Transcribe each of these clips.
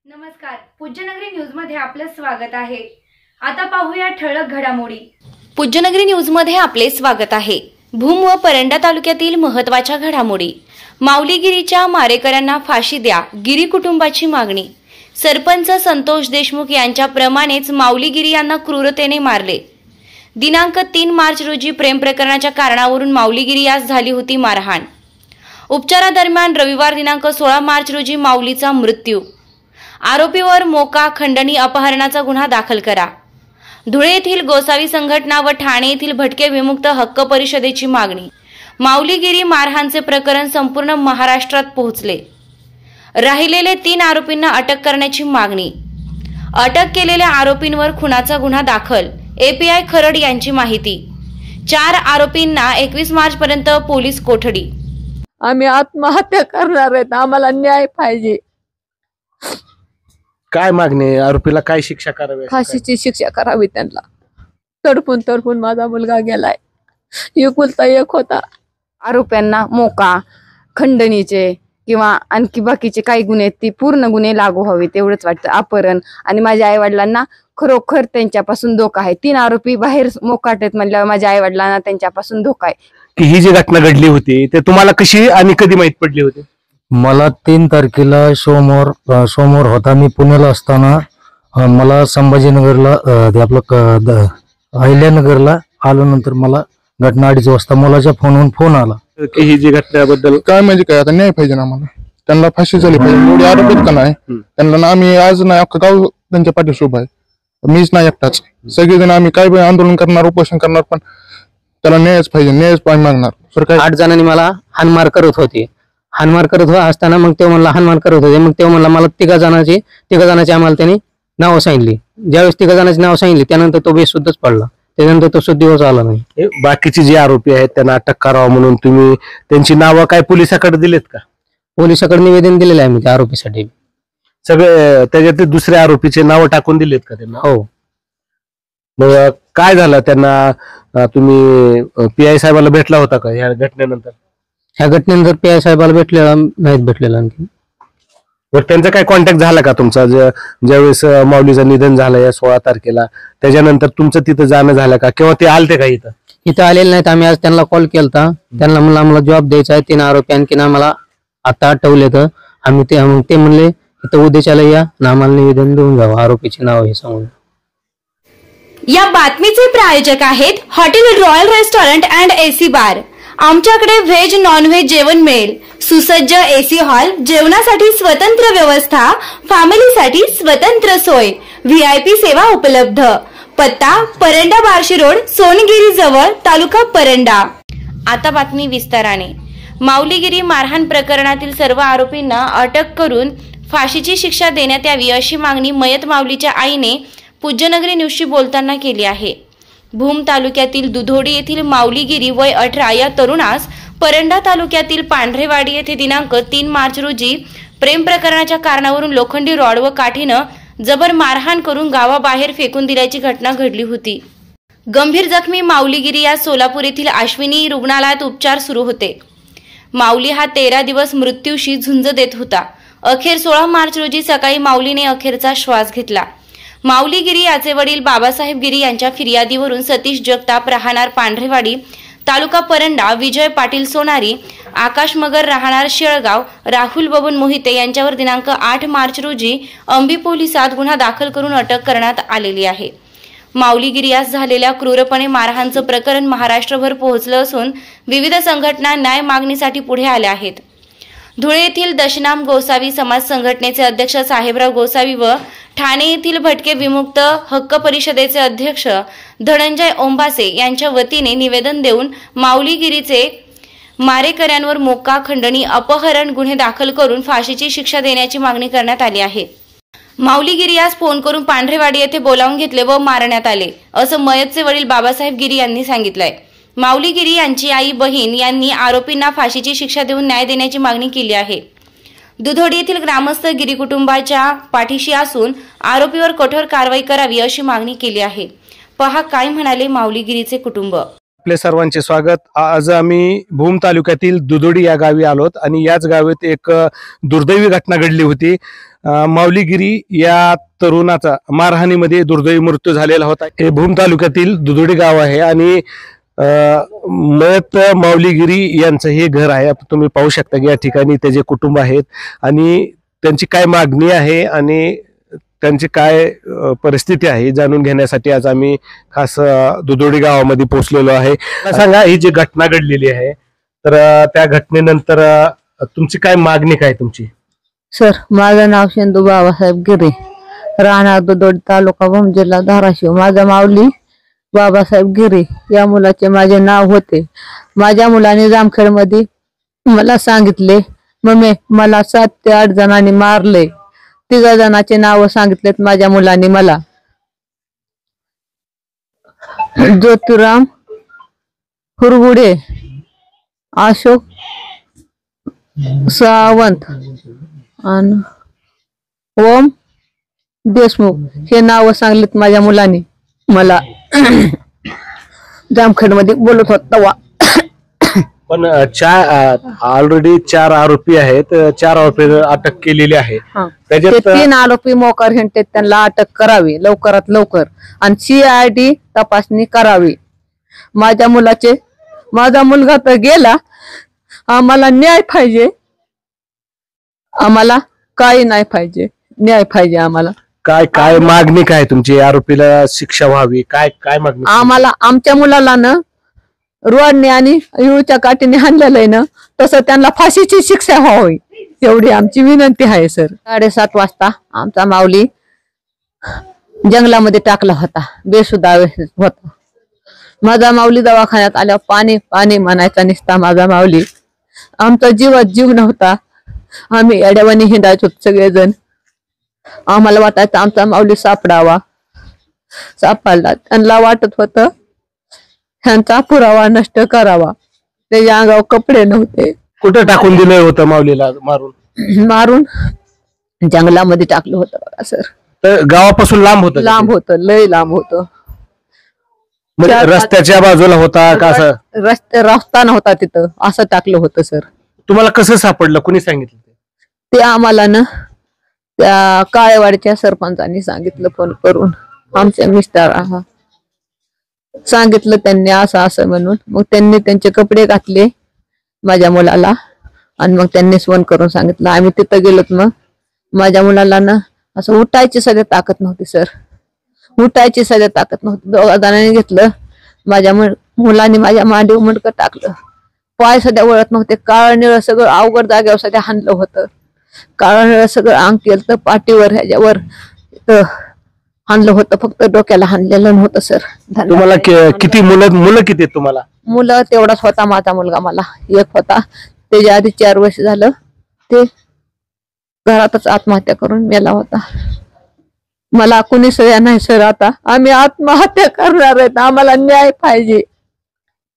नमस्कार, पूज्यनगरी न्यूज मध्ये आपलं स्वागत आहे। आता पाहूया ठळक घडामोडी। पूज्यनगरी न्यूज मध्ये आपले स्वागत आहे। भूम व परंडा तालुक्यातील महत्त्वाच्या घडामोडी। माऊलीगिरीच्या मारेकऱ्यांना फाशी द्या, गिरी कुटुंबाची मागणी। सरपंच संतोष देशमुख यांच्या प्रमाणेच माऊलीगिरी यांना क्रूरतेने मारले। दिनांक 3 मार्च रोजी प्रेम प्रकरणाच्या कारणावरून माऊलीगिरी यास झाली होती मारहाण। उपचारादरम्यान रविवार दिनांक 16 मार्च रोजी माऊलीचा मृत्यू। आरोपीवर मोका खंडणी अपहरणाचा गुन्हा दाखल करा। धुळे येथील गोसावी संघटना व ठाणे येथील भटके विमुक्त हक्क परिषदेची मागणी। माऊलीगिरी मारहाणचे प्रकरण संपूर्ण महाराष्ट्रात पोहोचले। राहिलेले 3 आरोपींना अटक करण्याची मागणी। अटक केलेल्या आरोपींवर खुनाचा गुन्हा दाखल। एपीआय खरड यांची माहिती। 4 आरोपींना 21 मार्च पर्यंत पोलीस कोठडी। आम्ही आत्महत्या करणार आहेत, आम्हाला न्याय पाहिजे। काय मागणी? आरोपीला काय शिक्षा करावी? फाशीची शिक्षा करावी त्यांना। तडपून तडपून माझा मुलगा गेलाय, एकुलता एक होता। आरोप्यांना मोका खंडणीचे किंवा आणखी बाकीचे काही गुन्हे ते पूर्ण गुन्हे लागू व्हावेत एवढंच वाटतं। अपहरण आणि माझ्या आई वडिलांना खरोखर त्यांच्यापासून धोका आहे। 3 आरोपी बाहेर मोकाट आहेत म्हणल्यावर माझ्या आई वडिलांना त्यांच्यापासून धोका आहे। ही जी घटना घडली होती ते तुम्हाला कशी आणि कधी माहित पडली होती? मला 3 तारखेला सोमवार होता। मी पुण्याला असताना मला संभाजीनगरला ते आपलं अहिल्यानगरला आल्यानंतर मला घटना 2:30 वाजता मुलाच्या फोनवरून फोन आला की ही जी घटनेबद्दल काय म्हणजे काय आता न्याय पाहिजे ना आम्हाला। त्यांना फाशी झाली पाहिजे। एवढे आरोप आहेत का नाही त्यांना ना, आम्ही आज नाही अख्खं गाव त्यांच्या पाठीशी उभा आहे। मीच नाही एकटाच, सगळेजण आम्ही काय आंदोलन करणार, उपोषण करणार, पण त्याला न्यायच पाहिजे, न्यायच पाहिजे मागणार। सर काय 8 जणांनी मला हानमार करत होते। हानमार करत असताना मग ते म्हणला हानमार करत होते, मग ते म्हणला मला 3 जणांची आम्हाला त्यांनी नावं सांगितली। ज्यावेळेस 3 जणांची नाव सांगितली त्यानंतर तो बेशुद्धच पडला। त्यानंतर तो शुद्धीवर आला नाही। बाकीचे जे आरोपी आहेत त्यांना अटक करावं म्हणून तुम्ही त्यांची नावं काय पोलिसाकडे दिलेत का? पोलिसाकडे निवेदन दिलेलं आहे मी त्या आरोपीसाठी। सगळे त्याच्यातले दुसऱ्या आरोपीचे नावं टाकून दिलेत का त्यांना? हो। मग काय झालं त्यांना? तुम्ही पीआय साहेबाला भेटला होता का या घटनेनंतर? ह्या घटनेनंतर पीआय साहेबाला भेटलेला आणखी त्यांचा काय कॉन्टॅक्ट झाला का तुमचा? ज्यावेळेस माऊलीचं निधन झालं या 16 तारखेला, त्याच्यानंतर तुमचं तिथं जाणं झालं का किंवा ते आलते का इथं आलेले नाहीत? आम्ही आज त्यांना कॉल केलता, त्यांना म्हणलं आम्हाला जॉब द्यायचा आहे। 3 आरोपी आणखीन आम्हाला आता आठवले तर आम्ही ते म्हणले इथं उद्याच्याला या ना, आम्हाला निवेदन देऊन जावं आरोपीचे नाव हे सांगून। या बातमीचे प्रायोजक आहेत hotel royal restaurant and AC bar. आमच्याकडे व्हेज नॉन व्हेज जेवण मिळेल। सुसज्ज एसी हॉल, जेवणासाठी स्वतंत्र व्यवस्था, फॅमिलीसाठी स्वतंत्र सोय, व्हीआयपी सेवा उपलब्ध। पत्ता परंडा बार्शी रोड, सोनगिरी जवळ, तालुका परंडा। आता बातमी विस्ताराने। माऊलीगिरी मारहाण प्रकरणातील सर्व आरोपींना अटक करून फाशीची शिक्षा देण्यात यावी अशी मागणी मयत माऊलीच्या आईने पूज्यनगरी न्यूजशी बोलताना केली आहे। भूम तालुक्यातील दुधोडी येथील माऊलीगिरी वय 18 या तरुणास परंडा तालुक्यातील पांढरेवाडी येथे दिनांक 3 मार्च रोजी प्रेम प्रकरणाच्या कारणावरून लोखंडी रॉड व काठीनं जबर मारहाण करून गावाबाहेर फेकून दिल्याची घटना घडली होती। गंभीर जखमी माऊलीगिरी या सोलापूर येथील अश्विनी रुग्णालयात उपचार सुरू होते। माऊली हा 13 दिवस मृत्यूशी झुंज देत होता। अखेर 16 मार्च रोजी सकाळी माऊलीने अखेरचा श्वास घेतला। माऊलीगिरी याचे वडील बाबासाहेब गिरी यांच्या फिर्यादीवरून सतीश जगताप राहणार पांढरेवाडी, तालुका परंडा, विजय पाटील सोनारी, आकाश मगर राहणार शेळगाव, राहुल बबन मोहिते यांच्यावर दिनांक 8 मार्च रोजी अंबी पोलिसात गुन्हा दाखल करून अटक करण्यात आलेली आहे। माऊलीगिरी यास झालेल्या क्रूरपणे मारहाणचं प्रकरण महाराष्ट्रभर पोहोचलं असून विविध संघटना न्याय मागणीसाठी पुढे आल्या आहेत। धुळे येथील दशनाम गोसावी समाज संघटनेचे अध्यक्ष साहेबराव गोसावी व ठाणे येथील भटके विमुक्त हक्क परिषदेचे अध्यक्ष धनंजय ओंबासे यांच्या वतीने निवेदन देऊन माऊलीगिरीचे मारेकऱ्यांवर मोका खंडणी अपहरण गुन्हे दाखल करून फाशीची शिक्षा देण्याची मागणी करण्यात आली आहे। माऊलीगिरी यास फोन करून पांढरेवाडी येथे बोलावून घेतले व मारण्यात आले असं मयतचे वडील बाबासाहेब गिरी यांनी सांगितलंय। माऊलीगिरी यांची आई बहीण यांनी आरोपींना फाशीची शिक्षा देऊन न्याय देण्याची मागणी केली आहे। दुधोडी येथील ग्रामस्थ गिरी कुटुंबाच्या पाठीशी असून आरोपीवर कठोर कारवाई करावी अशी मागणी केली आहे। पहा काय म्हणाले माऊलीगिरीचे कुटुंब। आपले सर्वांचे स्वागत। आज आम्ही भूम तालुक्यातील दुधोडी या गावी आलोत आणि याच गावात एक दुर्दैवी घटना घडली होती। माऊलीगिरी या तरुणाचा मारहाणीमध्ये दुर्दैवी मृत्यू झालेला होता. हे भूम तालुक्यातील दुधोडी गाव आहे आणि मयत माऊलीगिरी यांचं हे घर आहे. तुम्ही पाहू शकता की या ठिकाणी त्याचे कुटुंब आहेत आणि त्यांची काय मागणी आहे आणि त्यांची काय परिस्थिती आहे जाणून घेण्यासाठी आज आम्ही खास दुधोडी गावामध्ये पोहोचलेलो आहे. सांगा, ही जी घटना घडलेली आहे तर त्या घटनेनंतर तुमची काय मागणी, काय तुमची? सर, माझं नाव शेंदू बाबासाहेब गिरे, राहणार दुधोडी, तालुका भूम, जिल्हा धाराशिव. माझा माऊली बाबासाहेब गिरे या मुलाचे माझे नाव होते. माझ्या मुलाने जामखेडमध्ये मला सांगितले, मम्मी मला 7 ते 8 जणांनी मारले. 3 जणांचे नाव सांगितलेत माझ्या मुलाने मला. ज्योतिराम हुरगुडे, अशोक सावंत आणि ओम देशमुख हे नाव सांगलेत माझ्या मुलाने मला. जामखेडमध्ये बोलत होता. पण ऑलरेडी 4 आरोपी आहेत, 4 आरोपी अटक केलेली आहे. ते 3 आरोपी मोकार हिंडते, त्यांना अटक करावी लवकरात लवकर आणि CID तपासणी करावी. माझा मुलगा तर गेला. आम्हाला न्याय पाहिजे, आम्हाला काही नाही पाहिजे, न्याय पाहिजे आम्हाला. काय मागणी, काय तुमची? आरोपीला शिक्षा व्हावी, काय मागणी? आम्हाला आमच्या मुलाला ना रोडने आणि युच्या काठीने हाणलेलं आहे ना, तसं त्यांना फाशीची शिक्षा व्हावी एवढी आमची विनंती आहे सर. 7:30 वाजता आमचा माऊली जंगलामध्ये टाकला होता, बेसुद्धा होता. माझा माऊली दवाखान्यात आल्यावर पाणी पाणी म्हणायचा निसता माझा माऊली. आमचा जीवात जीव नव्हता. आम्ही येड्यावानी हिंडायचो सगळेजण. आम्हाला वाटायचं आमचा माऊली सापडावा. सापडला. त्यांना वाटत होतं ह्यांचा पुरावा नष्ट करावा. त्याच्या अंगावर कपडे नव्हते. कुठे टाकून दिलं होतं माऊलीला? मारून जंगलामध्ये टाकलं होतं बघा सर. तर गावापासून लांब होतं? लांब होतं, लय लांब होतं. म्हणजे रस्त्याच्या बाजूला होता का? असं रस्ता नव्हता तिथं, असं टाकलं होतं सर. तुम्हाला कसं सापडलं, कुणी सांगितलं? ते आम्हाला ना त्या काळेवाडीच्या सरपंचांनी सांगितलं फोन करून. आमच्या मिस्टर सांगितलं त्यांनी असं असं म्हणून. मग त्यांनी त्यांचे कपडे घातले माझ्या मुलाला आणि मग त्यांनीच फोन करून सांगितलं. आम्ही तिथं गेलोत. मग माझ्या मुलाला ना असं उठायची सध्या ताकद नव्हती सर, उठायची सध्या ताकद नव्हती. 2 जणांनी घेतलं. माझ्या मुलाने माझ्या मांडीवर मुंडकं टाकलं. पाय सध्या वळत नव्हते. काळ निळ सगळं अवघड जागेवर सध्या हाणलं होतं. काळ निळ सगळं अंग केलं तर पाठीवर ह्याच्यावर हाणलं होतं, फक्त डोक्याला हाणलेलं नव्हतं सर. तुम्हाला किती मुलं किती आहेत तुम्हाला? मुलं तेवढाच होता माझा मुलगा. मला एक होता, त्याच्या आधी 4 वर्ष झालं ते घरातच आत्महत्या करून मेला होता. मला कुणी सह्या नाही सर. आता आम्ही आत्महत्या करणार आहेत. आम्हाला न्याय पाहिजे.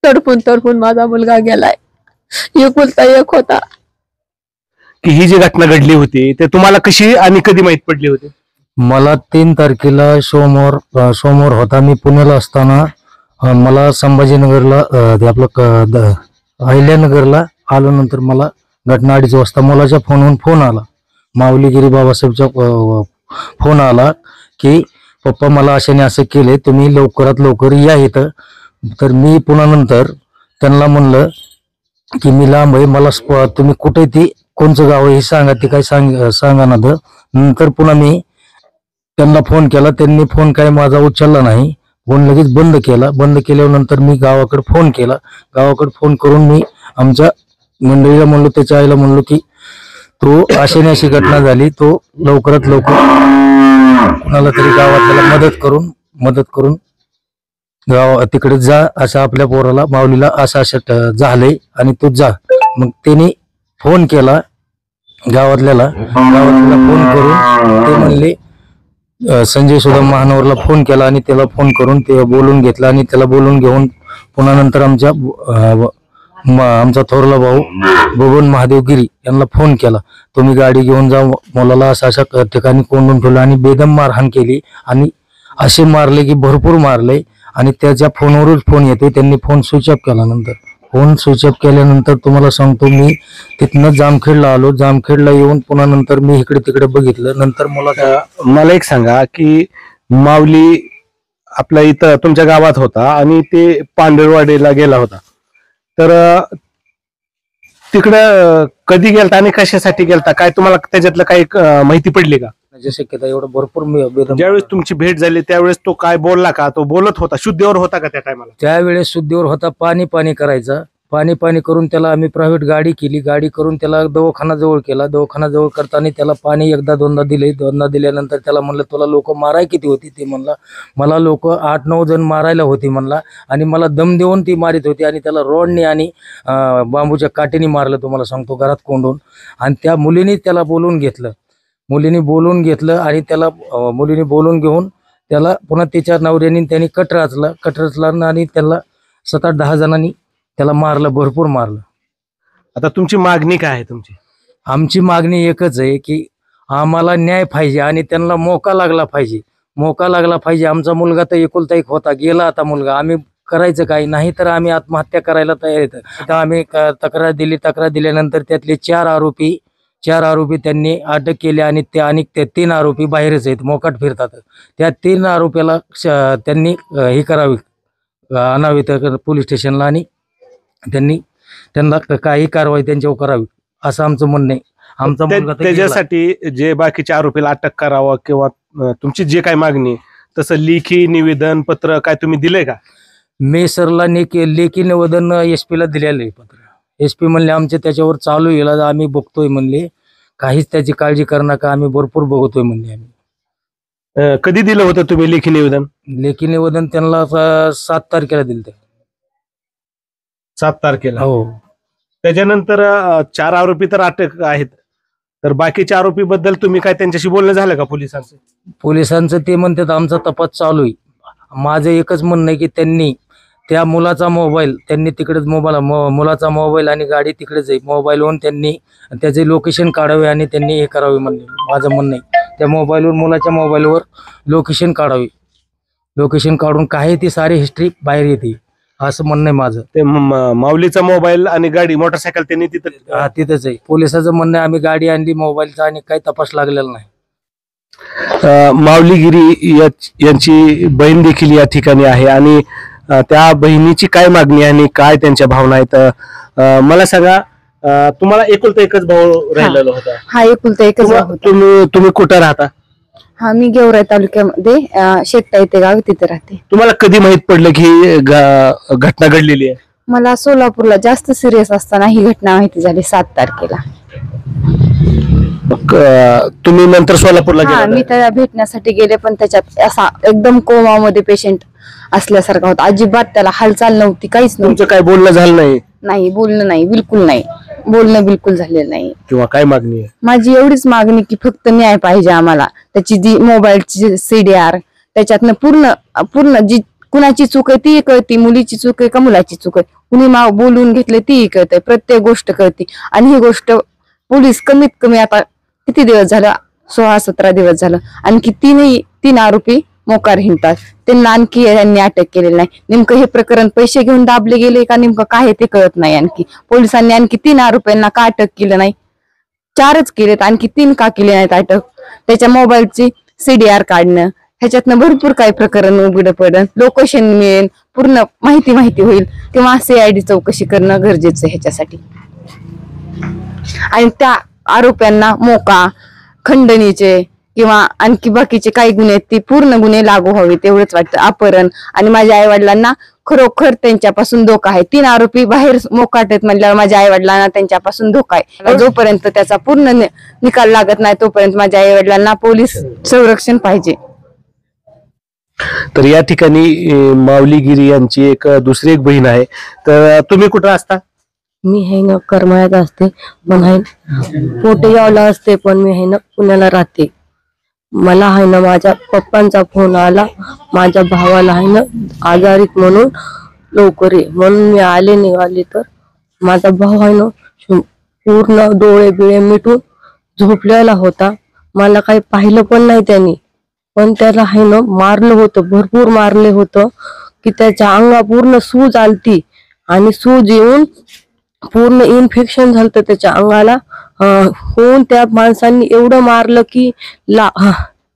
तडपून माझा मुलगा गेलाय. एकुलता एक होता. की ही जी घटना घडली होती ते तुम्हाला कशी आणि कधी माहित पडली होती? मला 3 तारखेला सोमवार होता. मी पुण्याला असताना मला संभाजीनगरला ते आपलं अहिल्यानगरला आल्यानंतर मला घटना 2:30 वाजता मुलाच्या फोनवरून फोन आला. माऊलीगिरी बाबासाहेबचा फोन आला की पप्पा मला अशाने असं केले, तुम्ही लवकरात लवकर या इथं. तर मी पुन्हा नंतर त्यांना म्हणलं की मी लांब आहे, मला तुम्ही कुठे ती कोणचं गाव आहे हे सांगा. ते काय सांगा ना. नंतर पुन्हा मी त्यांना फोन केला. त्यांनी फोन काय माझा उचलला नाही. फोन लगेच बंद केला. बंद केल्यानंतर मी गावाकडे फोन केला. गावाकडे फोन करून मी आमच्या मंडळीला म्हणलो, त्याच्या आईला म्हणलो की तो अशी घटना झाली, तो लवकरात लवकर कुणाला तरी गावातल्याला मदत करून तिकडे जा, असं आपल्या पोराला माऊलीला असं झालंय आणि तो जा. मग त्याने फोन केला गावातल्याला फोन करून. ते म्हणले संजय सुदाम महानवरला फोन केला आणि त्याला फोन करून ते बोलून घेतला आणि त्याला बोलून घेऊन पुन्हा नंतर आमचा थोरला भाऊ बबन महादेव गिरी यांना फोन केला. तुम्ही गाडी घेऊन जा, मुलाला अशा ठिकाणी कोंडून ठेवलं आणि बेदम मारहाण केली आणि असे मारले की भरपूर मारले. आणि त्याच्या फोनवरच फोन येतोय. त्यांनी फोन स्विच ऑफ केला. नंतर फोन स्विच ऑफ केल्यानंतर तुम्हाला सांगतो, मी तिथनं जामखेडला आलो. जामखेडला येऊन पुन्हा नंतर मी इकडे तिकडे बघितलं. नंतर मला एक सांगा की माऊली आपल्या इथं तुमच्या गावात होता आणि ते पांढरवाडीला गेला होता, तर तिकडं कधी गेलता आणि कशासाठी गेलता, काय तुम्हाला त्याच्यातलं काही माहिती पडली का? शक्यता एवढं भरपूर ज्यावेळेस तुमची भेट झाली त्यावेळेस तो काय बोलला का? तो बोलत होता, शुद्धीवर होता का त्या टायमाला? त्यावेळेस शुद्धीवर होता. पाणी पाणी करायचा. पाणी पाणी करून त्याला आम्ही प्रायव्हेट गाडी केली. गाडी करून त्याला दवाखाना जवळ केला. दवाखाना जवळ करताना त्याला पाणी एकदा दोनदा दिले. दोनदा दिल्यानंतर त्याला म्हणलं, तुला लोक माराय किती होती? ते म्हणला, मला लोक 8-9 जण मारायला होती म्हणला, आणि मला दम देऊन ती मारित होती, आणि त्याला रॉडने आणि बांबूच्या काठीने मारलं, तुम्हाला सांगतो, घरात कोंडून. आणि त्या मुलीने त्याला बोलवून घेतलं. मुलीने बोलवून घेतलं आणि त्याला मुलीने बोलवून घेऊन त्याला पुन्हा त्याच्या नवऱ्याने त्यांनी कट रचला आणि त्याला 7-8-10 जणांनी त्याला मारलं, भरपूर मारलं. आता तुमची मागणी काय आहे? आमची मागणी एकच आहे की आम्हाला न्याय पाहिजे आणि त्यांना मोका लागला पाहिजे. मोका लागला पाहिजे. आमचा मुलगा तर एकुलता एक होता, गेला आता मुलगा. आम्ही करायचं काही नाही तर आम्ही आत्महत्या करायला तयार आहेत. आता आम्ही तक्रार दिल्यानंतर त्यातले 4 आरोपी त्यांनी अटक केले, आणि ते 3 आरोपी बाहेरच आहेत, मोकाट फिरतात. त्या 3 आरोपीला त्यांनी हे करावी, आणावे पोलीस स्टेशनला, आणि त्यांना काही कारवाई त्यांच्यावर करावी, असं आमचं म्हणणं आहे. आमचा मुलगा त्याच्यासाठी जे बाकीच्या आरोपीला अटक करावं किंवा तुमची जे काही मागणी, तसं लेखी निवेदन पत्र काय तुम्ही दिलंय का? मी सरला लेखी निवेदन SP ला दिलेलं आहे पत्र. SP म्हणले आमचे त्याच्यावर चालू येईल, आम्ही बघतोय म्हणले, काहीच त्याची काळजी करू नका, आम्ही भरपूर बघतोय म्हणले. आम्ही कधी दिलं होतं तुम्ही लेखी निवेदन? लेखी निवेदन त्यांना 7 तारखेला दिलं. 7 तारखेला? हो. त्याच्यानंतर 4 आरोपी तर अटक आहेत, तर बाकीच्या आरोपी बद्दल तुम्ही काय त्यांच्याशी बोलणं झालं का पोलिसांचं? ते म्हणतात आमचा तपास चालू आहे. माझं एकच म्हणणं आहे की त्यांनी त्या मुलाचा मोबाईल, त्यांनी तिकडेच मुलाचा मोबाईल आणि गाडी तिकडेच आहे, मोबाईलवरून त्यांनी त्याचे लोकेशन काढावे आणि त्यांनी हे करावे म्हणले. माझं म्हणणं आहे त्या मोबाईलवर, मुलाच्या मोबाईलवर लोकेशन काढावे. लोकेशन काढून काय ती सारी हिस्ट्री बाहेर येते, असं म्हणणं आहे माझं. ते माऊलीचा मोबाईल आणि गाडी, मोटरसायकल त्यांनी तिथंच आहे. पोलिसाचं म्हणणं आहे आम्ही गाडी आणली मोबाईलचा आणि काही तपास लागलेला नाही. माऊलीगिरी यांची बहीण देखील या ठिकाणी आहे, आणि त्या बहिणीची काय मागणी आणि काय त्यांच्या भावना आहेत मला सांगा. तुम्हाला एकुलता एकच भाऊ राहिलेला होता? हा, एकुलता एकच भाऊ होता. तुम्ही कुठं राहता? हा, मी गेवराई तालुक्यामध्ये शेकटा येथे गाव, तिथे राहते. तुम्हाला कधी माहित पडलं की घटना घडलेली आहे? मला सोलापूरला जास्त सिरियस असताना ही घटना माहिती झाली 7 तारखेला. तुम्ही नंतर सोलापूरला हा, मी त्याला भेटण्यासाठी गेले, पण त्याच्यात असा एकदम कोमामध्ये पेशंट असल्यासारखा होता. अजिबात त्याला हालचाल नव्हती, काहीच नव्हतं. तुमचं काय बोलणं झालं नाही? नाही, बोलणं नाही, बिलकुल नाही, बोलणं बिलकुल झालेलं नाही. किंवा काय मागणी आहे? माझी एवढीच मागणी की फक्त न्याय पाहिजे आम्हाला. त्याची जी मोबाईलची CDR, त्याच्यातनं पूर्ण जी कुणाची चूक आहे ती कळती, मुलीची चूक आहे का मुलाची चूक आहे, कुणी बोलून घेतलं ती कळतंय, प्रत्येक गोष्ट कळती. आणि ही गोष्ट पोलीस कमीत कमी आता किती दिवस झालं, 16-17 दिवस झालं, आणखी 3 आरोपी मोकार हिंडतात. त्यांना आणखी यांनी अटक केलेली नाही. नेमकं हे प्रकरण पैसे घेऊन दाबले गेले का नेमकं काय ते कळत नाही. आणखी पोलिसांनी आणखी 3 आरोपींना का अटक केलं नाही? 4च केलेत, आणखी 3 का केले नाहीत अटक? त्याच्या मोबाईलची CDR काढणं, ह्याच्यातनं भरपूर काही प्रकरण उघडं पडेल, लोकेशन मिळेल, पूर्ण माहिती होईल, किंवा CID चौकशी करणं गरजेचं आहे ह्याच्यासाठी. आणि त्या आरोप्यांना मोका, खंडणीचे किंवा आणखी बाकीचे काही गुन्हे आहेत, ती पूर्ण गुन्हे लागू व्हावे तेवढंच वाटतं. अपहरण, आणि माझ्या आई वडिलांना खरोखर त्यांच्यापासून धोका आहे. 3 आरोपी बाहेर मोकाट आहेत म्हणल्यावर माझ्या आई वडिलांना त्यांच्यापासून धोका आहे. जोपर्यंत त्याचा पूर्ण निकाल लागत नाही तोपर्यंत माझ्या आई वडिलांना पोलीस संरक्षण पाहिजे. तर या ठिकाणी माऊलीगिरी यांची दुसरी एक बहीण आहे. तर तुम्ही कुठं असता? मी आहे ना करमाळ्यात असते, पण आहे पोटेगावला असते, पण मी आहे ना पुण्याला राहते. मला आहे ना माझ्या पप्पांचा फोन आला, माझ्या भावाला आहे ना आजारीत म्हणून लवकर ये म्हणून मी निघाले. तर माझा भाऊ आहे ना पूर्ण डोळे बिळे मिटून झोपलेला होता. मला काही पाहिलं पण नाही त्यांनी, पण त्याला आहे ना मारलं होतं, भरपूर मारले होतं की त्याच्या अंगा पूर्ण सूज आलती. आणि सूज येऊन पूर्ण इन्फेक्शन झालं त्याच्या अंगाला. होऊन त्या माणसांनी एवढं मारलं की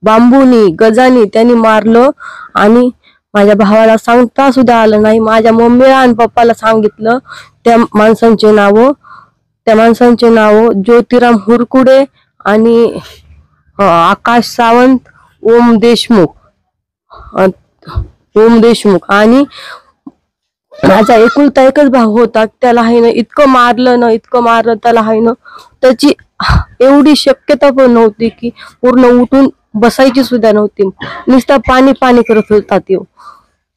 बांबूनी गजानी त्यांनी मारलं. आणि माझ्या भावाला सांगता सुद्धा आलं नाही. माझ्या मम्मीला आणि पप्पाला सांगितलं. त्या माणसांचे नाव ज्योतिराम हुरकुडे आणि आकाश सावंत, ओम देशमुख आणि माझा एकुलता एकच भाऊ होता. त्याला आहे ना इतकं मारलं त्याला आहे ना त्याची एवढी शक्यता पण नव्हती की पूर्ण उठून बसायची सुद्धा नव्हती. नुसता पाणी करत होता.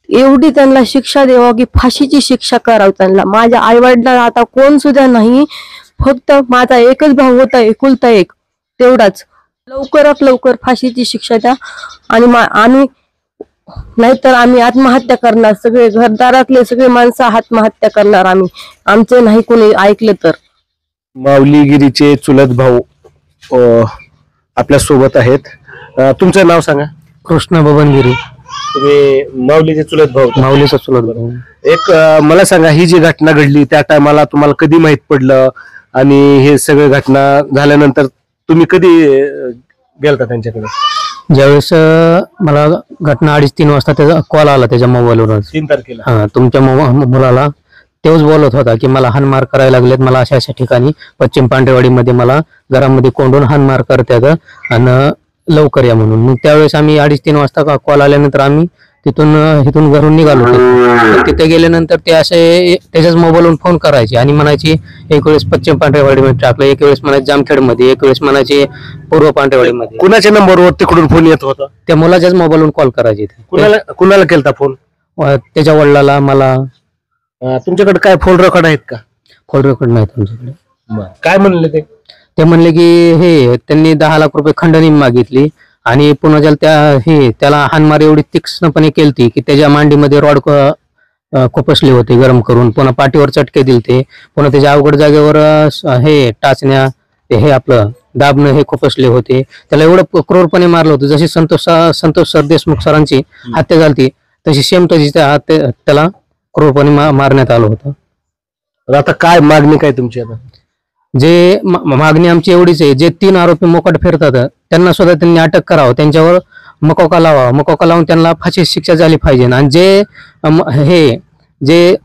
एवढी त्यांना शिक्षा द्यावं की फाशीची शिक्षा करावी त्यांना. माझ्या आई वडिलांना आता कोण सुद्धा नाही. फक्त माझा एकच भाऊ होता, एकुलता एक, तेवढाच. लवकरात लवकर फाशीची शिक्षा द्या आणि नाहीतर आम्ही आत्महत्या करणार. सगळे घरदारातले सगळे माणसं आत्महत्या करणार आम्ही, आमचे नाही कोणी ऐकलं तर. माऊलीगिरीचे चुलत भाऊ आपल्या सोबत आहेत. तुमचं नाव सांगा. कृष्ण बबनगिरी. तुम्ही माऊलीचे चुलत भाऊ. माऊलीचा चुलत भाऊ. एक मला सांगा, ही जी घटना घडली त्या टायमाला तुम्हाला कधी माहित पडलं आणि हे सगळे घटना झाल्यानंतर तुम्ही कधी गेलता त्यांच्याकडे? ज्यावेळेस मला घटना 2:30-3 वाजता त्याचा कॉल आला त्याच्या मोबाईलवर. 3 तारखेला. हा, तुमच्या मुलाला तेव्हाच बोलत होता की मला हानमार करायला लागलेत, मला अशा अशा ठिकाणी पश्चिम पांढरेवाडीमध्ये मला घरामध्ये कोंडून हानमार करतात आणि लवकर या म्हणून. मग त्यावेळेस आम्ही 2:30-3 वाजता कॉल आल्यानंतर आम्ही तिथून घरून निघालो. तिथे गेल्यानंतर ते असे त्याच्याच मोबाईलवरून फोन करायचे आणि म्हणायचे एक वेळेस पश्चिम पांढरेवाडीमध्ये टाकलं, एक वेळेस म्हणायचे जामखेडमध्ये, एक वेळेस म्हणायचे पूर्व पांढरेवाडीमध्ये. कुणाच्या नंबरवर तिकडून फोन येत होता? त्या मुलाच्याच मोबाईलवरून कॉल करायचे. कुणाला केलता फोन? त्याच्या वडिलाला, मला. तुमच्याकडे काय फोन रेकॉर्ड आहेत का? फोन रेकॉर्ड नाही तुमच्याकडे. काय म्हणले ते म्हणले की त्यांनी 10 लाख रुपये खंडणी मागितली आणि पुन्हा त्याला हानमार एवढी तीक्ष्णपणे केलती की त्याच्या मांडीमध्ये रॉड खुपसले होते गरम करून, पुन्हा पाठीवर चटके दिलते, पुन्हा त्याच्या अवघड जागेवर टाचण्या हे आपलं दाबणं हे खुपसले होते. त्याला एवढं क्रूरपणे मारलं होतं. जशी संतोष सर देशमुख सरांची हत्या झाली तशी सेम तशी त्याला क्रूरपणे मारण्यात आलं होतं. आता काय मागणी काय तुमची? आता जे मागणी आमची एवढीच आहे, जे 3 आरोपी मोकाट फिरतात त्यांना सुद्धा त्यांनी अटक करावं, त्यांच्यावर मकोका लावून त्यांना फाशी शिक्षा झाली पाहिजे. आणि जे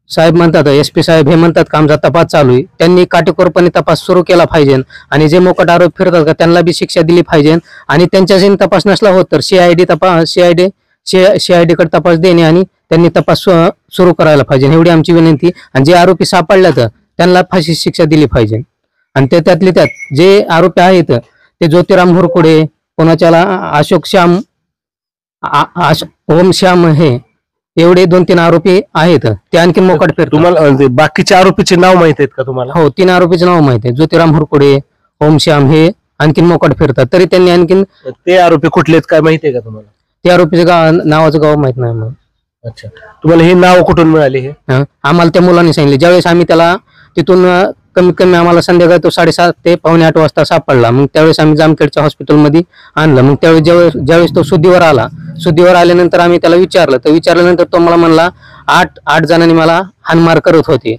साहेब म्हणतात, SP साहेब हे म्हणतात का आमचा तपास चालू आहे, त्यांनी काटेकोरपणे तपास सुरू केला पाहिजे. आणि जे मोकाट आरोप फिरतात का त्यांना बी शिक्षा दिली पाहिजे. आणि त्यांच्याशी तपास नसला होत तर CID कडे तपास देणे आणि त्यांनी तपास सुरू करायला पाहिजे, एवढी आमची विनंती. आणि जे आरोपी सापडल्यात त्यांना फाशी शिक्षा दिली पाहिजे. आणि त्यातले त्यात जे आरोपी आहेत ते ज्योतिराम हुरकुडे, कोणाच्याला अशोक श्याम, ओम श्याम, हे एवढे 2-3 आरोपी आहेत. ते आणखी मोकाट फिरतात. तुम्हाला बाकीच्या आरोपीचे नाव माहित आहेत का तुम्हाला? हो, 3 आरोपीचे नाव माहित आहे. ज्योतिराम हुरकुडे, ओम श्याम हे आणखीन मोकाट फिरतात. तरी त्यांनी आणखीन ते आरोपी कुठले आहेत काय माहिती आहे का तुम्हाला? ते आरोपीचे नावाचं गाव माहित नाही मला. अच्छा, तुम्हाला हे नाव कुठून मिळाले? हे आम्हाला त्या मुलांनी सांगितले. ज्यावेळेस आम्ही त्याला तिथून कमीत कमी आम्हाला संध्याकाळी तो 7:30 ते 7:45 वाजता सापडला. मग त्यावेळेस आम्ही जामखेडच्या हॉस्पिटलमध्ये आणलं. मग त्यावेळेस ज्यावेळेस तो शुद्धीवर आल्यानंतर आम्ही त्याला विचारल्यानंतर तो मला म्हणला 8 जणांनी मला हानमार करत होते.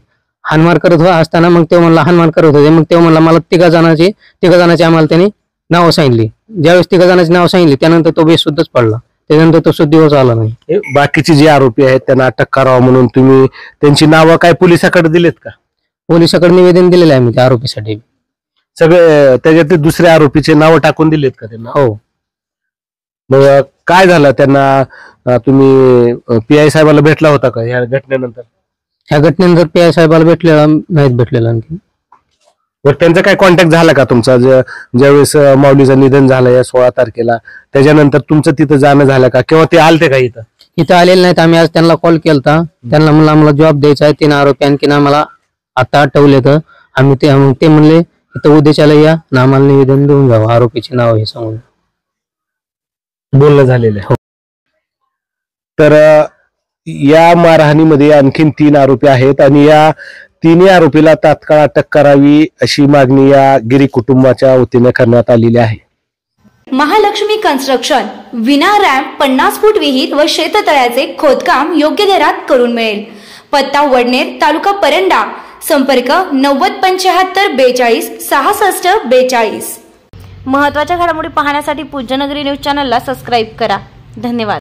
असताना मग ते म्हणला हानमार करत होते. मग ते म्हणला मला 3 जणांची आम्हाला त्यांनी नावं सांगितली. ज्यावेळेस 3 जणांची नाव सांगितली त्यानंतर तो बेशुद्धच पडला. त्यानंतर तो शुद्धीवर आला नाही. बाकीचे जे आरोपी आहेत त्यांना अटक करावं म्हणून तुम्ही त्यांची नावं काय पोलिसाकडे दिलेत का? पोलिसाकडे निवेदन दिलेलं आहे मी त्या आरोपीसाठी. सगळे त्याच्यातले दुसऱ्या आरोपीचे नावं टाकून दिलेत का त्यांना? हो. मग काय झालं त्यांना? तुम्ही PI साहेबाला भेटला होता का ह्या घटनेनंतर? ह्या घटनेनंतर PI साहेबाला भेटलेला आणखी. त्यांचा काय कॉन्टॅक्ट झाला का तुमचा? ज्यावेळेस माऊलीचं निधन झालं या 16 तारखेला, त्याच्यानंतर तुमचं तिथं जाणं झालं का किंवा ते आलते का इथं आलेले नाहीत. आम्ही आज त्यांना कॉल केलता. त्यांना म्हणलं आम्हाला जॉब द्यायचा आहे. 3 आरोपी आणखीन आम्हाला आता आठवले तर आम्ही ते म्हणले इथं उद्याच्याला या ना आम्हाला निवेदन देऊन जावं आरोपीचे नाव हे सांगून बोलणं झालेलं आहे. तर या मारहाणीमध्ये आणखीन 3 आरोपी आहेत आणि या 3 आरोपीला तात्काळ अटक करावी अशी मागणी या गिरी कुटुंबाच्या वतीने करण्यात आलेली आहे. महालक्ष्मी कन्स्ट्रक्शन विना रॅम्प 50 फूट विहीर व शेततळ्याचे खोदकाम योग्य दरात करून मिळेल. पत्ता वडनेर, तालुका परंडा, संपर्क 907542 6642. महत्त्वाच्या घडामोडी पाहण्यासाठी पूज्यनगरी न्यूज चॅनलला सबस्क्राईब करा. धन्यवाद.